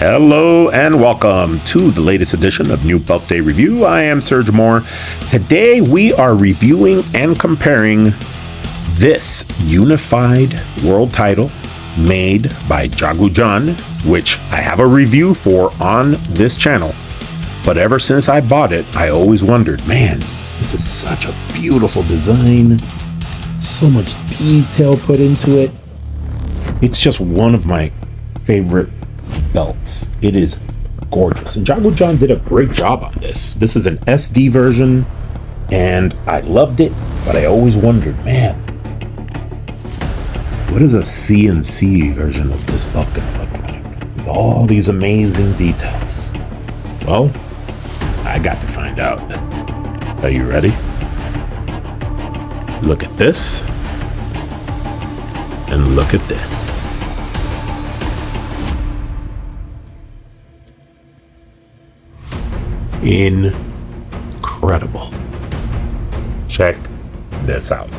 Hello and welcome to the latest edition of New Belt Day Review. I am Serge Moore. Today we are reviewing and comparing this unified world title made by Jagu Jaan, which I have a review for on this channel. But ever since I bought it, I always wondered, man, this is such a beautiful design. So much detail put into it. It's just one of my favorite belts. It is gorgeous. And Jagu Jaan did a great job on this. This is an SD version, and I loved it, but I always wondered, man, what is a CNC version of this belt gonna look like? With all these amazing details. Well, I got to find out. Are you ready? Look at this. And look at this. Incredible. Check this out.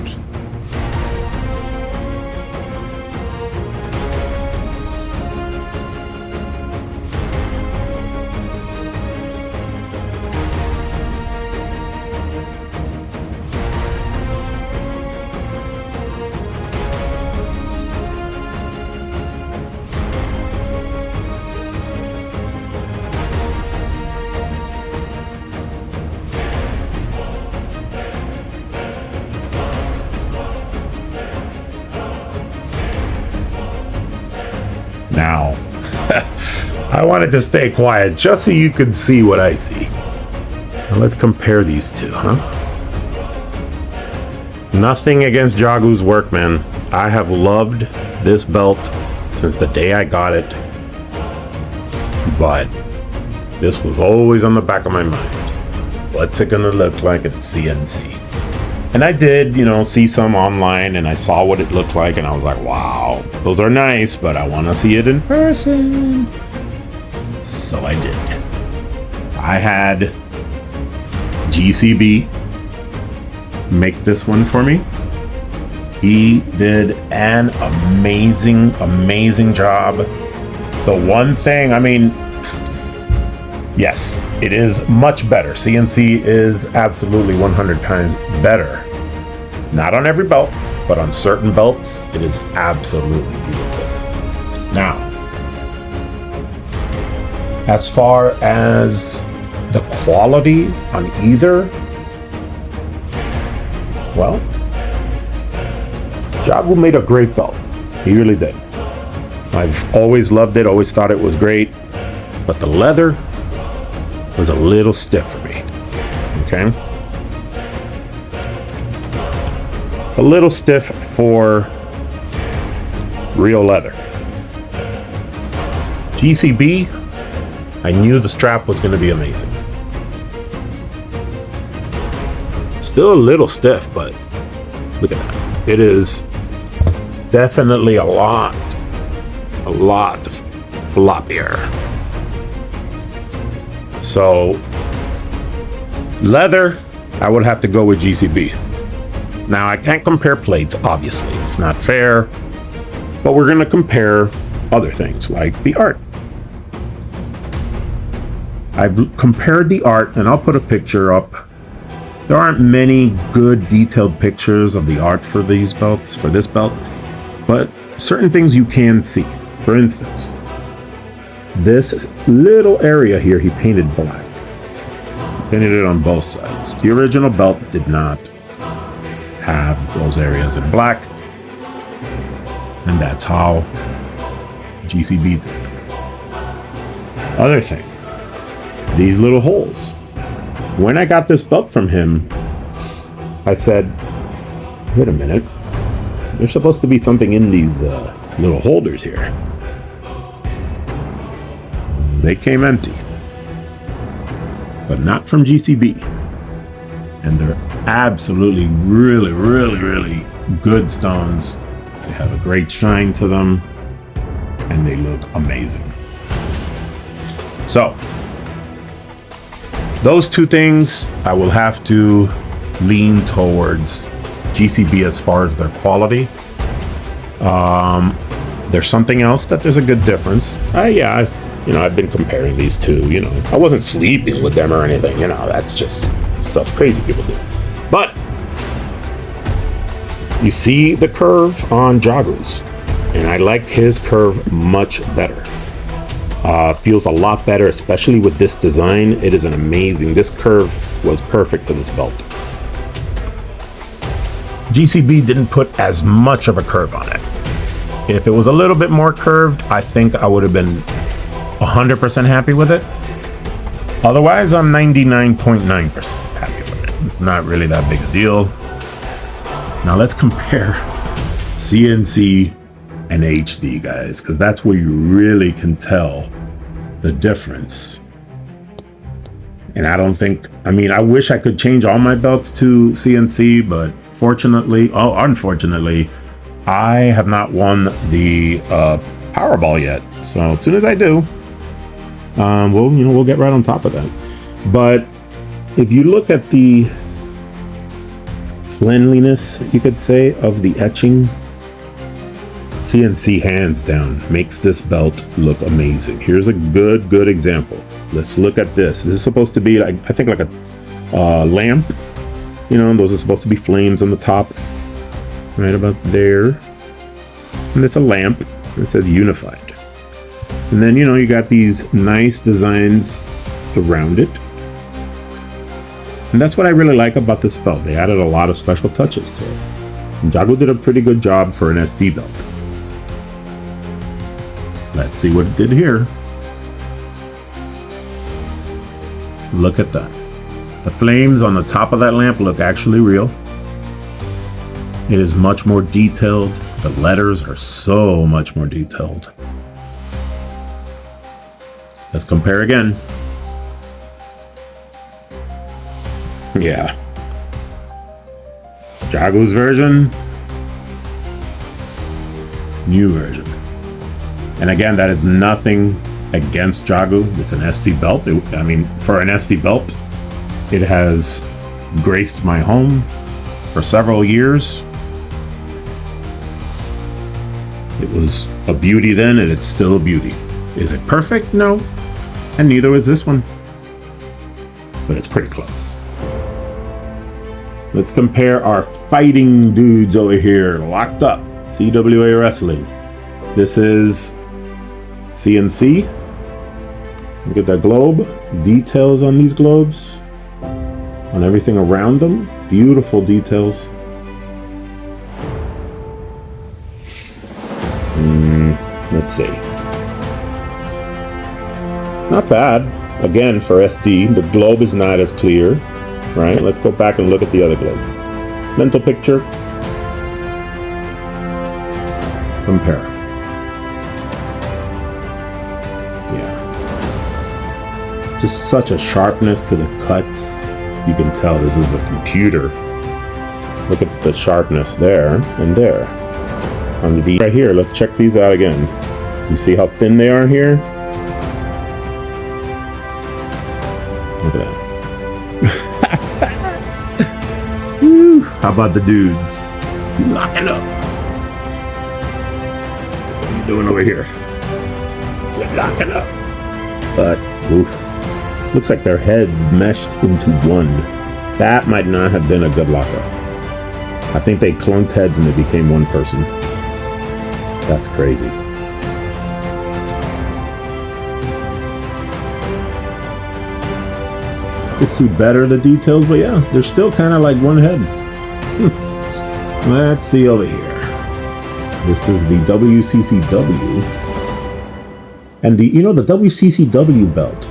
Now, I wanted to stay quiet just so you could see what I see. Now let's compare these two, huh? Nothing against Jagu's work, man. I have loved this belt since the day I got it. But this was always on the back of my mind. What's it gonna look like at CNC? And I did, see some online, and I saw what it looked like, and I was like, wow, those are nice, but I want to see it in person. So I did. I had GCB make this one for me. He did an amazing job. The one thing, yes, it is much better. CNC is absolutely 100 times better. Not on every belt, but on certain belts, it is absolutely beautiful. Now, as far as the quality on either, well, Jagu made a great belt. He really did. I've always loved it, always thought it was great, but the leather was a little stiff for me, okay? A little stiff for real leather. GCB, I knew the strap was gonna be amazing. Still a little stiff, but look at that. It is definitely a lot floppier. So, leather, I would have to go with GCB. Now, I can't compare plates, obviously. It's not fair. But we're going to compare other things, like the art. I've compared the art, and I'll put a picture up. There aren't many good detailed pictures of the art for these belts, for this belt, but certain things you can see. For instance, this little area here, he painted black. He painted it on both sides. The original belt did not have those areas in black, and that's how GCB did it. Other thing, these little holes. When I got this belt from him, I said, wait a minute, there's supposed to be something in these little holders here. They came empty, but not from GCB. And they're absolutely really good stones. They have a great shine to them, and they look amazing. So those two things, I will have to lean towards GCB as far as their quality. There's something else that there's a good difference. I You know, I've been comparing these two, you know. I wasn't sleeping with them or anything, you know, that's just stuff crazy people do. But you see the curve on Jagu's, and I like his curve much better. Feels a lot better, especially with this design. It is an amazing, this curve was perfect for this belt. GCB didn't put as much of a curve on it. If it was a little bit more curved, I think I would have been 100% happy with it. Otherwise, I'm 99.9% happy with it. It's not really that big a deal. Now let's compare CNC and HD, guys, because that's where you really can tell the difference. And I don't think, I mean, I wish I could change all my belts to CNC, but unfortunately, I have not won the Powerball yet. So as soon as I do, we'll get right on top of that. But if you look at the cleanliness, you could say, of the etching, CNC hands down makes this belt look amazing. Here's a good example. Let's look at this. This is supposed to be, like, I think, like a lamp. You know, those are supposed to be flames on the top, right about there. And it's a lamp. It says unified. And then, you know, you got these nice designs around it. And that's what I really like about this belt. They added a lot of special touches to it. And Jagu did a pretty good job for an SD belt. Let's see what it did here. Look at that. The flames on the top of that lamp look actually real. It is much more detailed. The letters are so much more detailed. Let's compare again. Yeah. Jagu's version. New version. And again, that is nothing against Jagu. It's an SD belt. I mean, for an SD belt, it has graced my home for several years. It was a beauty then, and it's still a beauty. Is it perfect? No. And neither is this one. But it's pretty close. Let's compare our fighting dudes over here, locked up. CWA Wrestling. This is CNC. Look at that globe. Details on these globes. On everything around them. Beautiful details. Let's see. Not bad. Again, for SD, the globe is not as clear, right? Let's go back and look at the other globe. Mental picture. Compare. Yeah. Just such a sharpness to the cuts. You can tell this is a computer. Look at the sharpness there and there. On the right here, let's check these out again. You see how thin they are here? Look at that. Woo. How about the dudes? You locking up. What are you doing over here? You're locking up. But, oof. Looks like their heads meshed into one. That might not have been a good lockup. I think they clunked heads and they became one person. That's crazy. You can see better the details, but yeah, they're still kind of like one head. Let's see over here. This is the WCCW. And the WCCW belt,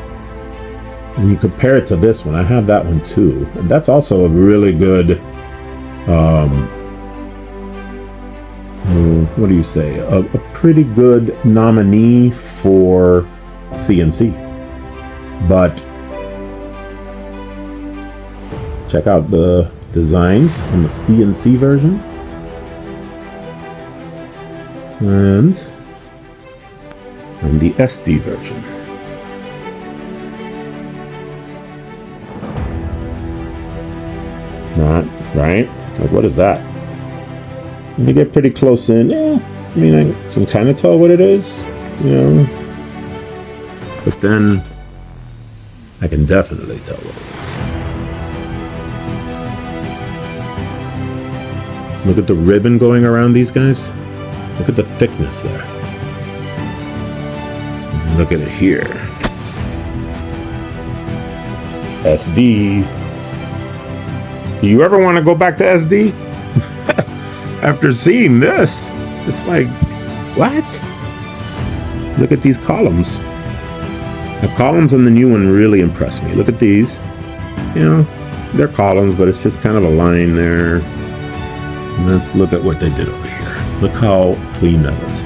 when you compare it to this one, I have that one too. And that's also a really good, what do you say? A pretty good nominee for CNC. But check out the designs on the CNC version. And the SD version. Not right? Like, what is that? When you get pretty close in, yeah, I mean, I can kind of tell what it is, you know. but then I can definitely tell what it is. Look at the ribbon going around these guys. Look at the thickness there. Look at it here. SD. Do you ever want to go back to SD? After seeing this, it's like, what? Look at these columns. The columns on the new one really impressed me. Look at these. You know, they're columns, but it's just kind of a line there. And let's look at what they did over here. Look how clean that is.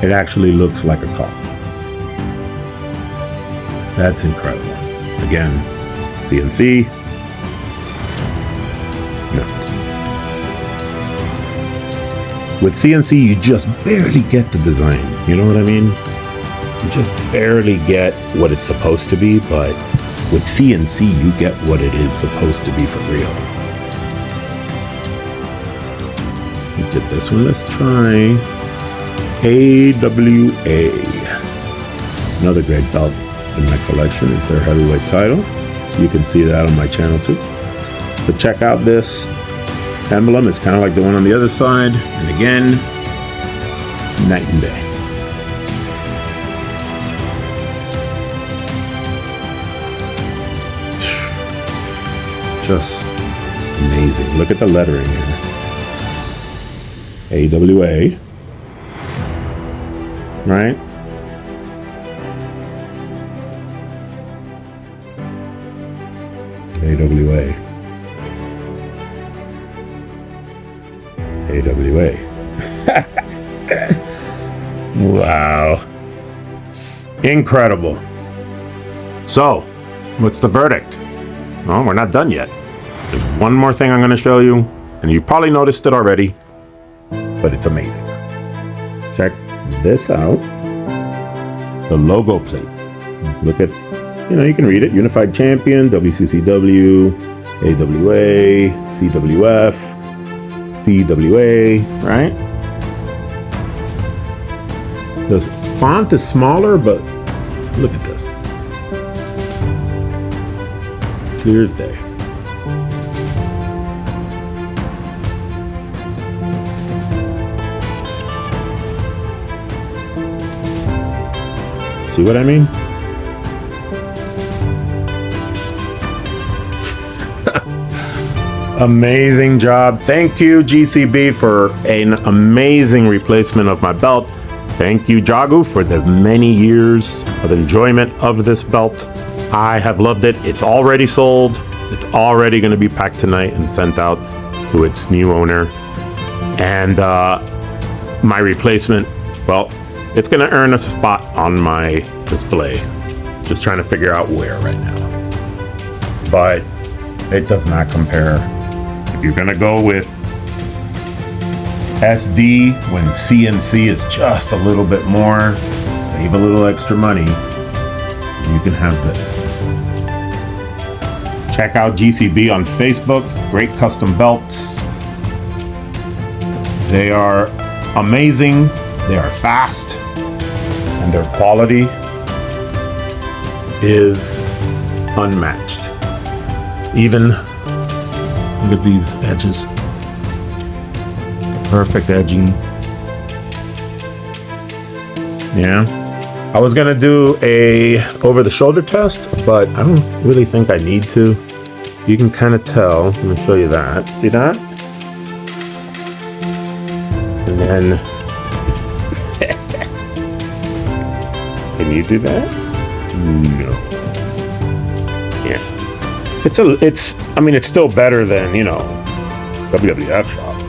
It actually looks like a column. That's incredible. Again, CNC. No. With CNC, you just barely get the design. You know what I mean? You just barely get what it's supposed to be, but with CNC, you get what it is supposed to be for real. We did this one. Let's try AWA. Another great belt in my collection is their heavyweight title. You can see that on my channel too. So check out this emblem. It's kind of like the one on the other side. And again, night and day. Just amazing. Look at the lettering here. AWA. Right? AWA. AWA. Wow. Incredible. So, what's the verdict? Well, we're not done yet. There's one more thing I'm going to show you, and you've probably noticed it already, but it's amazing. Check this out. The logo plate. Look at, you know, you can read it. Unified Champion, WCCW, AWA, CWF, CWA, right? The font is smaller, but look at this. Clear as day. See what I mean? Amazing job. Thank you, GCB, for an amazing replacement of my belt. Thank you, Jagu, for the many years of enjoyment of this belt. I have loved it. It's already sold. It's already going to be packed tonight and sent out to its new owner. And my replacement, well, it's going to earn a spot on my display. Just trying to figure out where right now. But it does not compare. If you're going to go with SD when CNC is just a little bit more, save a little extra money, you can have this. Check out GCB on Facebook. Great custom belts. They are amazing. They are fast. And their quality is unmatched. Even, look at these edges. Perfect edging. Yeah. I was gonna do a over-the-shoulder test, but I don't really think I need to. You can kind of tell. Let me show you that. See that? And then, can you do that? No. Yeah. I mean, it's still better than, you know, WWF shop.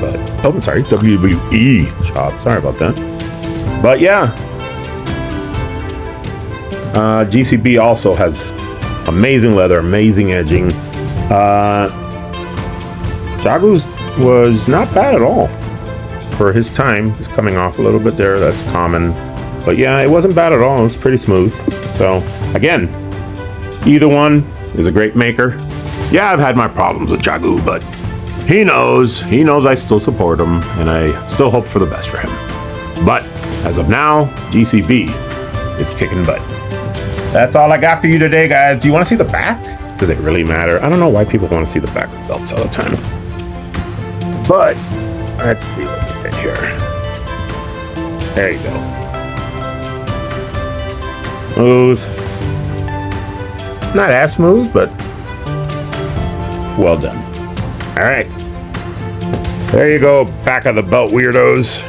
But, oh, I'm sorry, WWE shop. Sorry about that. But yeah, GCB also has amazing leather, amazing edging. Jagu's was not bad at all for his time. He's coming off a little bit there. That's common. But yeah, it wasn't bad at all. It was pretty smooth. So again, either one is a great maker. Yeah, I've had my problems with Jagu, but he knows I still support him, and I still hope for the best for him. But as of now, GCB is kicking butt. That's all I got for you today, guys. Do you want to see the back? Does it really matter? I don't know why people want to see the back of belts all the time. But let's see what we get here. There you go. Smooth. Not as smooth, but well done. All right. There you go, back of the belt, weirdos.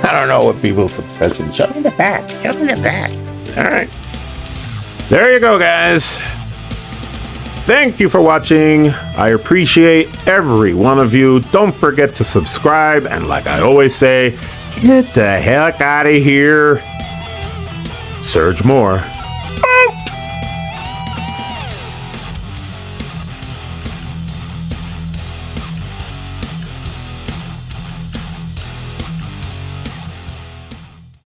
I don't know what people's obsession. Show me the back. Show me the back. All right. There you go, guys. Thank you for watching. I appreciate every one of you. Don't forget to subscribe. And like I always say, get the heck out of here. Surge more.